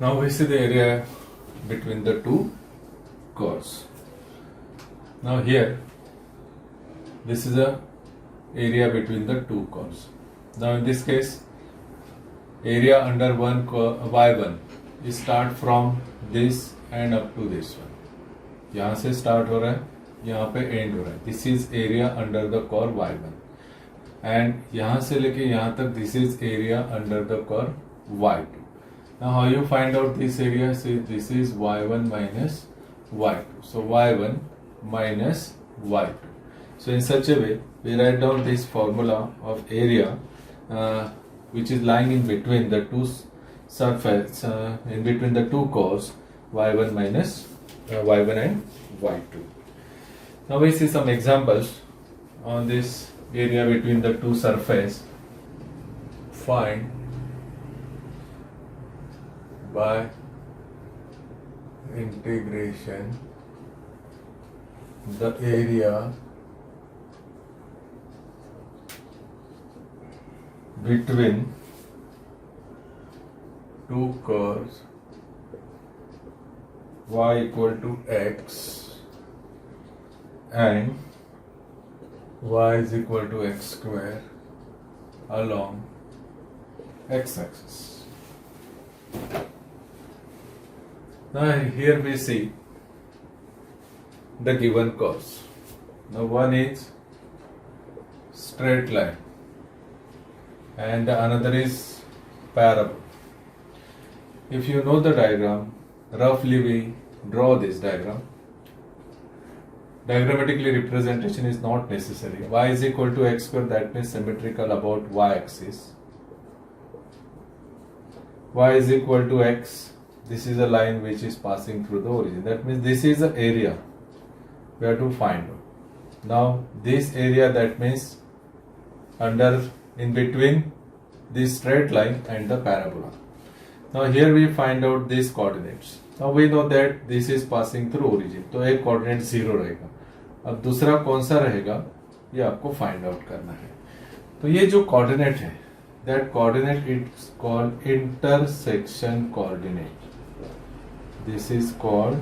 Now we see the area between the two curves. Now here, this is the area between the two curves. Now in this case, area under one curve y1 is start from this and up to this one. यहाँ से start हो रहा है, यहाँ पे end हो रहा है. This is area under the curve y1. And यहाँ से लेके यहाँ तक this is area under the curve y2. Now how you find out this area? See, this is y1 minus y2. So y1 minus y2. So in such a way, we write down this formula of area which is lying in between the two surface, in between the two curves, y1 minus y1 and y2. Now we see some examples on this area between the two surface. Find by integration the area between two curves y equal to x and y is equal to x square along x-axis. Now here we see the given curves. Now one is straight line and the another is parabol. If you know the diagram, roughly we draw this diagram. Diagrammatically representation is not necessary. Y is equal to x square, that means symmetrical about y axis. Y is equal to x. This is a line which is passing through the origin. That means this is the area we have to find out. Now this area, that means in between this straight line and the parabola. Now here we find out these coordinates. Now we know that this is passing through origin. तो एक coordinate 0 रहेगा. अब दूसरा कौन सा रहेगा ये आपको find out करना है. तो ये जो coordinate है, that coordinate is called intersection coordinate. This is called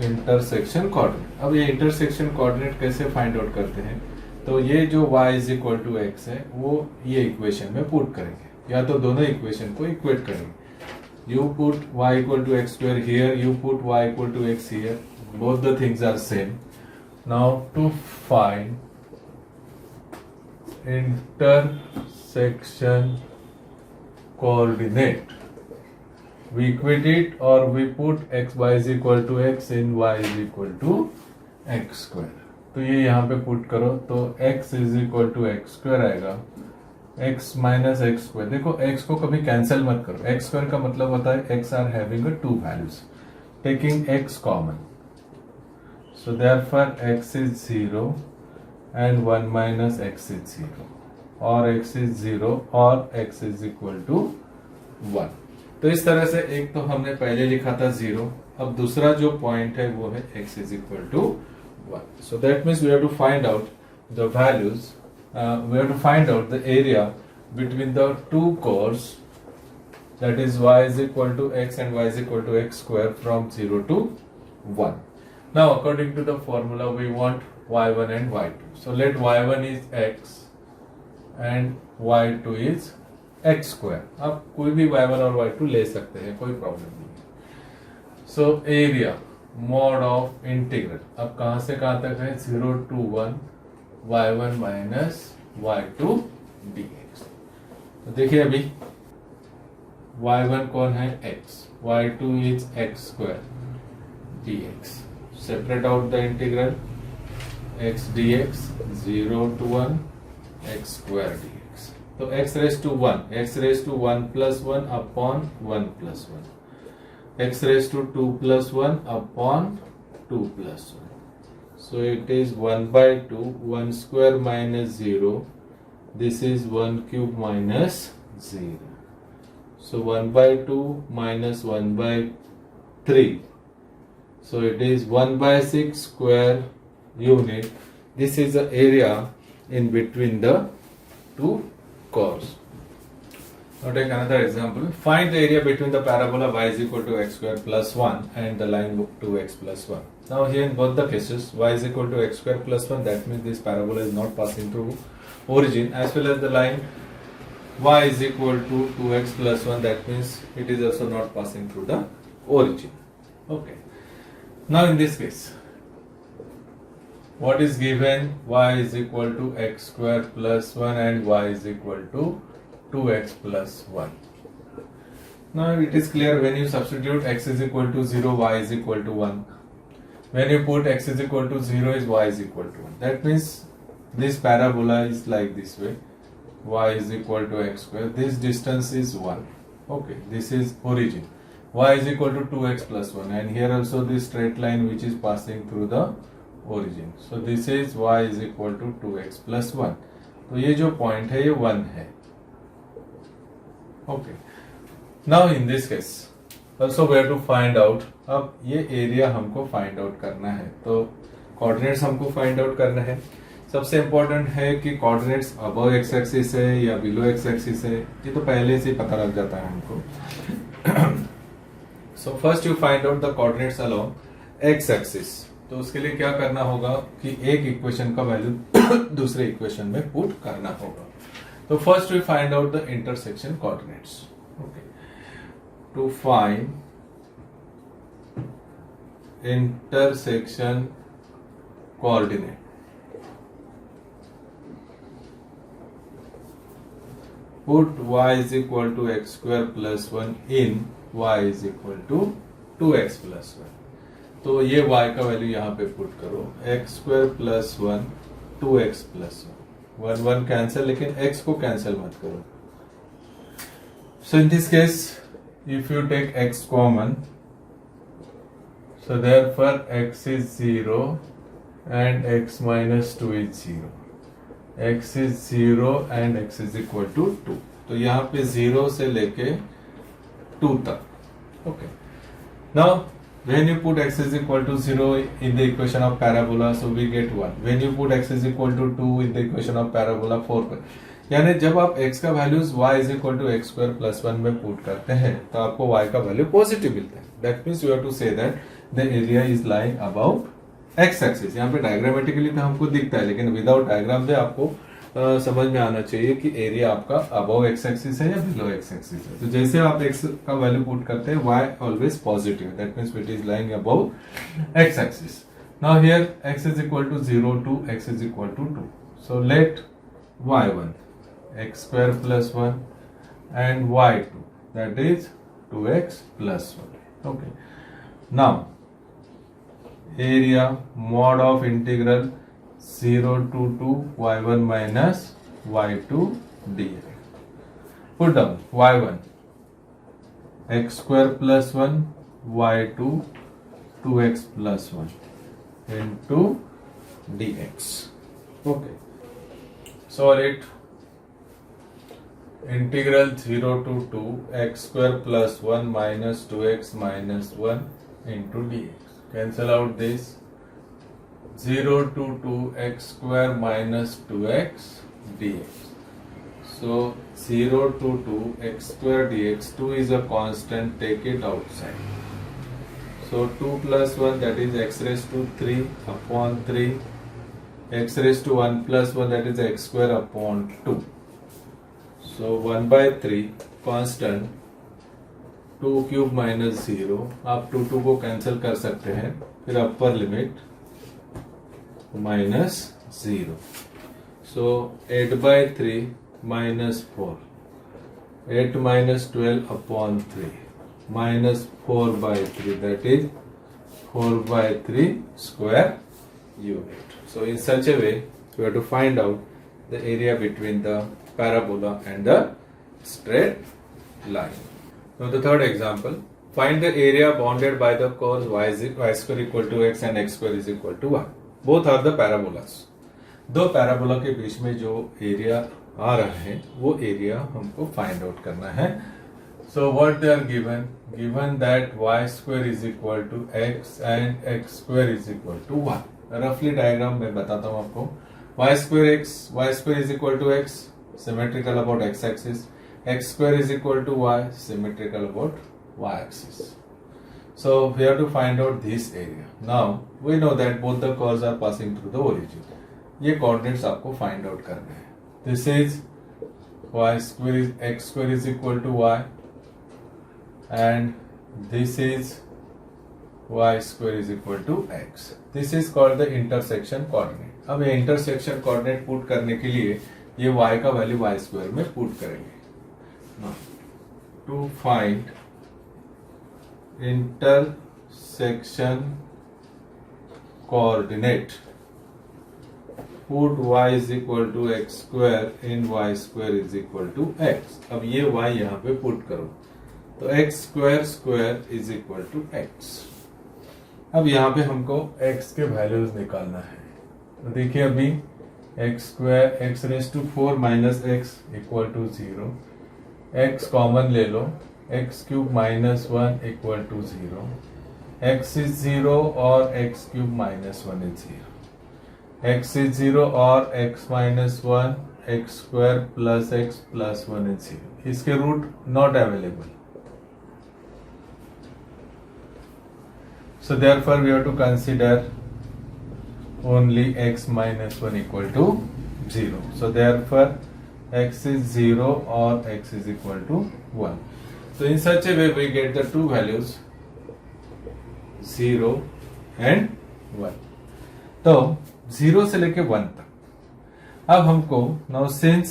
intersection coordinate. अब ये intersection coordinate कैसे find out करते हैं? तो ये जो y is equal to x है वो ये equation में put करेंगे, या तो दोनों equation को equate करेंगे. You put y equal to x square here, you put y equal to x here. Both the things are same. Now to find intersection coordinate, we equate it or we put x y is equal to x in y is equal to x square. तो ये यहाँ पे put करो तो x is equal to x square आएगा, x minus x square. देखो x को कभी कैंसिल मत करो. x square का मतलब होता है x are having a two values, taking x common. So therefore x is 0 and 1 minus x is 0, or x is 0 or x is equal to 1. तो इस तरह से एक तो हमने पहले लिखा था 0, अब दूसरा जो पॉइंट है वो है x is equal to 1. So that means we have to find out the values, we have to find out the area between the two curves, that is y is equal to x and y is equal to x square from 0 to 1. Now according to the formula we want y1 and y2. So let y1 is x and y2 is x square. आप कोई भी y1 और y2 ले सकते हैं, कोई problem नहीं है. So area mod of integral अब कहाँ से कहाँ तक है? 0 to 1 y1 minus y2 dx. तो देखिए अभी y1 कौन है? x, y2 is x square dx. Separate out the integral, x dx 0 to 1 x square dx. तो x raised to 1, x raised to 1 plus 1 upon 1 plus 1, x raised to 2 plus 1 upon 2 plus 1. So it is 1 by 2, 1 square minus 0. This is 1 cube minus 0. So 1 by 2 minus 1 by 3. So it is 1 by 6 square unit. This is the area in between the two curves. Now take another example. Find the area between the parabola y is equal to x square plus 1 and the line 2x plus 1. Now here in both the cases, y is equal to x square plus 1, that means this parabola is not passing through origin, as well as the line y is equal to 2x plus 1, that means it is also not passing through the origin. Okay. Now in this case, what is given? Y is equal to x square plus 1 and y is equal to 2x plus 1. Now it is clear, when you substitute x is equal to 0, y is equal to 1. When you put x is equal to 0 is y is equal to 1. That means this parabola is like this way. Y is equal to x square. This distance is 1. Okay, this is origin. Y is equal to 2x plus 1, and here also this straight line which is passing through the origin. So this is y is equal to 2x plus 1. तो ये जो point है ये 1 है. Okay. Now in this case, also we have to find out. अब ये area हमको find out करना है, तो coordinates हमको find out करना है. सबसे important है कि coordinates above x axis है या below x axis है, ये तो पहले से ही पता लग जाता है हमको. So first you find out the coordinates along x axis. तो उसके लिए क्या करना होगा कि एक इक्वेशन का वैल्यू दूसरे इक्वेशन में पुट करना होगा. So first we find out the intersection coordinates. Okay. To find intersection coordinate, put y is equal to x square plus 1 in y is equal to 2x plus 1. तो ये y का value यहाँ पे put करो, x square plus 1 2x plus 1. 1 1 cancel, लेकिन x को cancel मत करो. So in this case, if you take x common, so therefore x is 0 and x minus 2 is 0. x is 0 and x is equal to 2. तो यहाँ पे 0 से लेके 2 तक. Okay. Now when you put x is equal to 0 in the equation of parabola, so we get 1. When you put x is equal to 2 in the equation of parabola, 4. यानी जब आप x का values y is equal to x square plus 1 में put करते हैं तो आपको y का वैल्यू पॉजिटिव मिलता है. That means you have to say that the area is lying above x axis. यहाँ पे डायग्रामेटिकली तो हमको दिखता है, लेकिन विदाउट डायग्राम से आपको समझ में आना चाहिए कि एरिया आपका अबव एक्स एक्सिस है या बिलो एक्स एक्सिस है. तो जैसे आप एक्स का वैल्यू पुट करते हैं, y always positive, that means it is lying above x axis. Now here x is equal to 0 to x is equal to 2. So let y1 x square plus 1 and y2, that is 2x plus 1. Okay. Now area mod of integral 0 to 2 y1 minus y2 dx. Put down y1 x square plus 1 y2 2x plus 1 into dx. Okay. Solve it. Integral 0 to 2 x square plus 1 minus 2x minus 1 into dx. Cancel out this. 0 to 2 x square minus 2x dx. So 0 to 2 x square dx. 2 is a constant, take it outside. So 2 plus 1, that is x raised to 3 upon 3. X raised to 1 plus 1, that is x square upon 2. So 1 by 3 constant, 2 cube minus 0. आप 2 को cancel कर सकते हैं, फिर upper limit minus 0. So 8 by 3 minus 4. 8 minus 12 upon 3 minus 4 by 3, that is 4 by 3 square unit. So in such a way we have to find out the area between the parabola and the straight line. Now the third example, find the area bounded by the curves y square equal to x and x square is equal to 1. Both are the parabolas. दो parabola के बीच में जो area आ रहा है वो area हमको find out करना है. So what they are given that y square is equal to x and x square is equal to 1. रफली डायग्राम मैं बताता हूँ आपको. y square is equal to x, symmetrical about x axis. x square is equal to y, symmetrical about y axis. So we have to find out this area. Now we know that both the curves are passing through the origin. ये coordinates आपको find out करने हैं. This is y square is x square is equal to y, and this is y square is equal to x. This is called the intersection coordinate. अब ये intersection coordinate put करने के लिए ये y का value y square में put करेंगे. Now, to find intersection coordinate, put y is equal to x square in y square is equal to x. अब ये y यहाँ पे पुट करो तो x square square is equal to x. अब यहाँ पे हमको x के वैल्यूज निकालना है. तो देखिए अभी x square x raise to 4 minus x equal to 0. x common ले लो, x cube minus 1 equal to 0. x is 0 और x cube minus 1 is 0. x is 0 और x minus 1 x square plus x plus 1 is 0. इसके root not available. So therefore we have to consider only x minus 1 equal to 0. So therefore x is 0 or x is equal to 1. So in such a way we get the two values 0 and 1. तो 0 से लेके 1 तक. अब हमको now since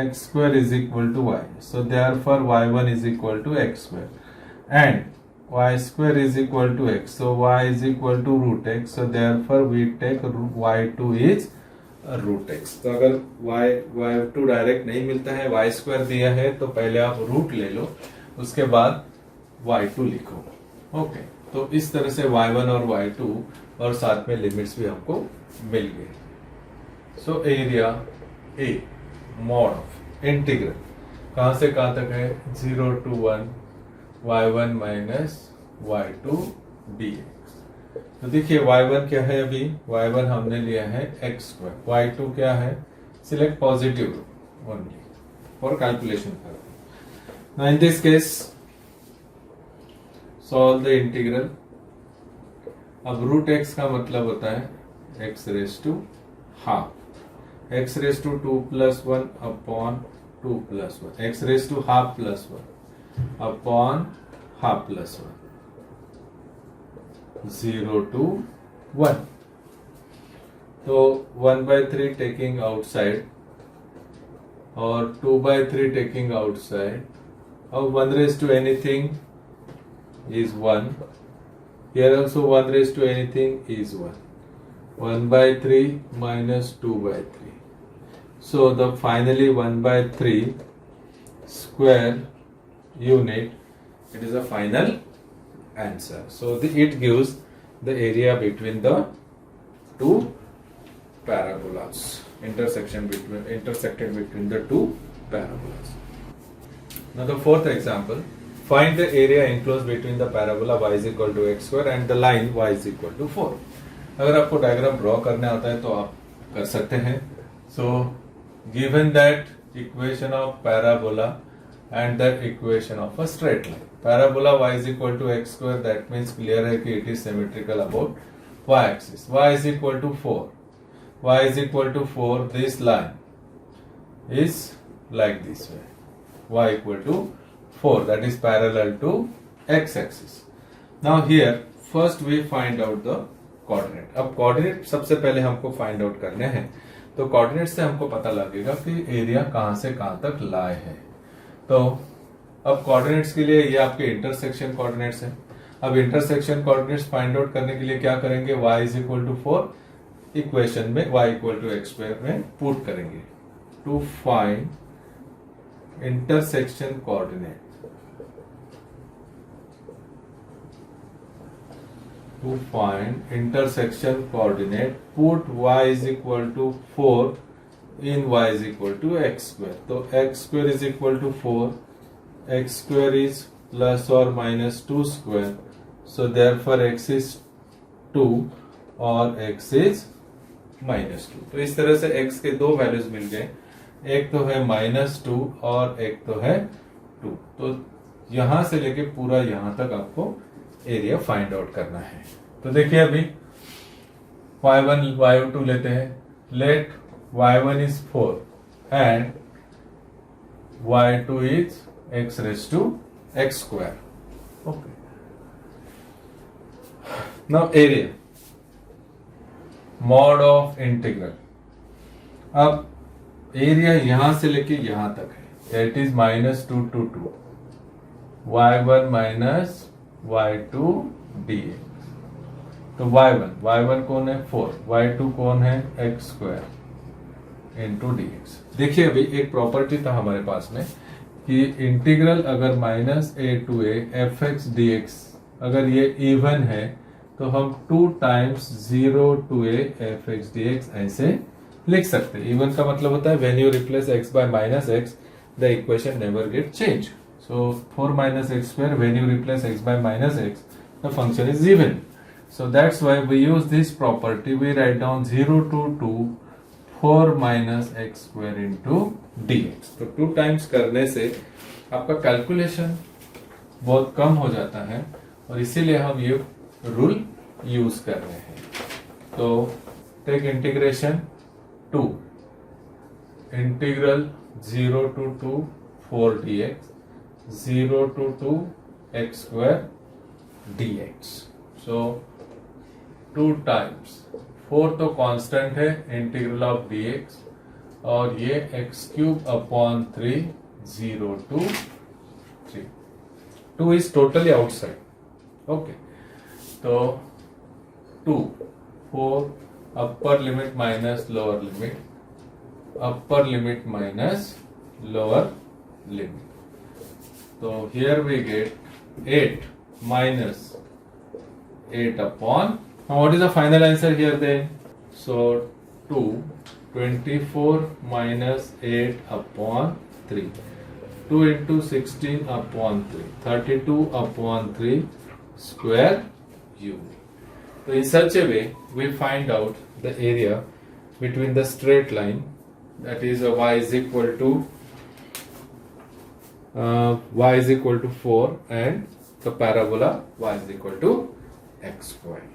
x square is equal to y, so therefore y1 is equal to x square and y square is equal to x, so y is equal to root x, so therefore we take y2 is root x. तो अगर y2 direct नहीं मिलता है, y square दिया है तो पहले आप रूट ले लो, उसके बाद y2 लिखो. ओके, तो इस तरह से y1 और y2 और साथ में लिमिट्स भी हमको मिल गए. So area A mod of integral कहां से कहां तक है 0 to 1 y1 minus y2 dx. तो देखिए y1 क्या है, अभी y1 हमने लिया है x स्क्वायर, y2 क्या है, select positive only for calculation करो. Now in this case solve the integral. अब रूट x का मतलब होता है x raise to half, x raise to 2 plus 1 upon 2 plus 1, x raise to half plus 1 upon half plus 1, 0 to 1. तो 1/3 taking outside और 2/3 taking outside और 1 raised to anything is 1. Here also 1 raised to anything is 1. 1/3 minus 2/3. So the finally 1/3 square unit, it is a final answer. So it gives the area between the two parabolas, intersected between the two parabolas. Now the fourth example, find the area enclosed between the parabola y is equal to x square and the line y is equal to 4. अगर आपको diagram draw करना होता है तो आप कर सकते हैं. So given that equation of parabola and the equation of a straight line, parabola y is equal to x square, that means clear है कि it is symmetrical about y axis. Y is equal to 4. Y is equal to 4. This line is like this way. Y equal to 4, that is parallel to x axis. Now here first we find out the coordinate. अब coordinate सबसे पहले हमको find out करने हैं. तो coordinate से हमको पता लगेगा कि एरिया कहां से कहां तक लाए है. तो अब कोऑर्डिनेट्स के लिए ये आपके इंटरसेक्शन कोऑर्डिनेट्स हैं. अब इंटरसेक्शन कोऑर्डिनेट्स फाइंड आउट करने के लिए क्या करेंगे, y is equal to 4 equation में y equal to x square में पुट करेंगे. To find intersection coordinate, to find intersection coordinate, put y is equal to 4 in y is equal to x square. तो x square is equal to 4, x square is plus or minus 2 square, so therefore x is 2 और x is minus 2. तो इस तरह से x के दो values मिल गए. एक तो है -2 और एक तो है 2। तो यहां से लेके पूरा यहां तक आपको एरिया फाइंड आउट करना है। तो देखिए अभी y1 y2 लेते हैं। Let y1 is 4 and y2 is x raised to x square. Okay. Now area mod of integral. अब एरिया यहां से लेके यहां तक है, it is -2 to 2 y1 minus y2 dx। तो y1 कौन है 4, y2 कौन है x स्क्वायर इंटू dx। देखिए अभी एक प्रॉपर्टी था हमारे पास में कि इंटीग्रल अगर -a to a fx dx अगर ये इवन है तो हम 2 times 0 to a fx dx ऐसे लिख सकते हैं। इवन का मतलब होता है when you replace x by -x the equation never get changed. So 4 minus x square when you replace x by -x the function is even. So that's why we use this property. We write down 0 to 2 4 minus x square into dx. तो 2 times करने से आपका calculation बहुत कम हो जाता है और इसीलिए हम ये रूल यूज कर रहे हैं। तो take integration 2 integral 0 to 2 4 dx 0 to 2 x square dx. So 2 times 4 तो कांस्टेंट है इंटीग्रल ऑफ dx और ये x cube upon 3 0 to 3। 2 is totally outside. Okay. तो 2 4 upper limit minus lower limit, upper limit minus lower limit. तो here we get 8 minus 8 upon. Now what is the final answer here then? So 2 24 minus 8 upon 3. 2 into 16 upon 3. 32 upon 3 square unit. So in such a way we find out the area between the straight line, that is y is equal to 4 and the parabola y is equal to x square.